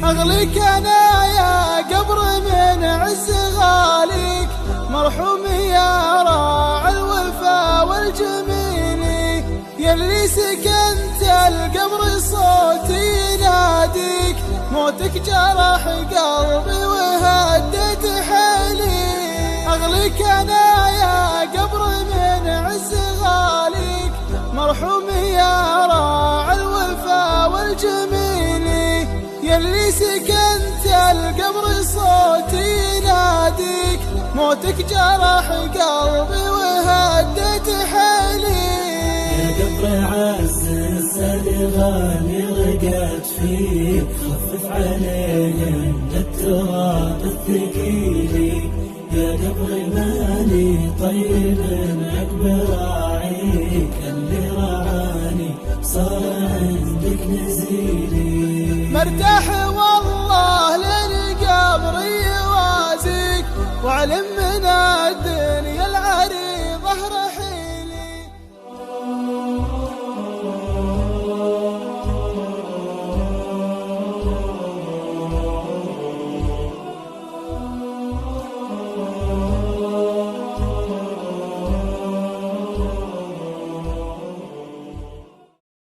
أغليك أنا يا قبر من عز غاليك، مرحوم يا راعي الوفا والجميل، يلي سكنت القبر صوتي يناديك، موتك جرح قلبي وهدت حيلي. أغليك أنا يا قبر من عز غاليك، مرحوم يا راعي الوفا والجميل، يلي سكنت القبر صوتي يناديك، موتك جرح قلبي وهدت حيلي. يا قبر عز السالي غالي رقت فيك، خفف علينا من التراب الثقيل. يا قبر مالي طيب عقب راعيك، اللي رعاني صار عندك نزيلي. مرتاح والله للقبر يوازيك، وعلم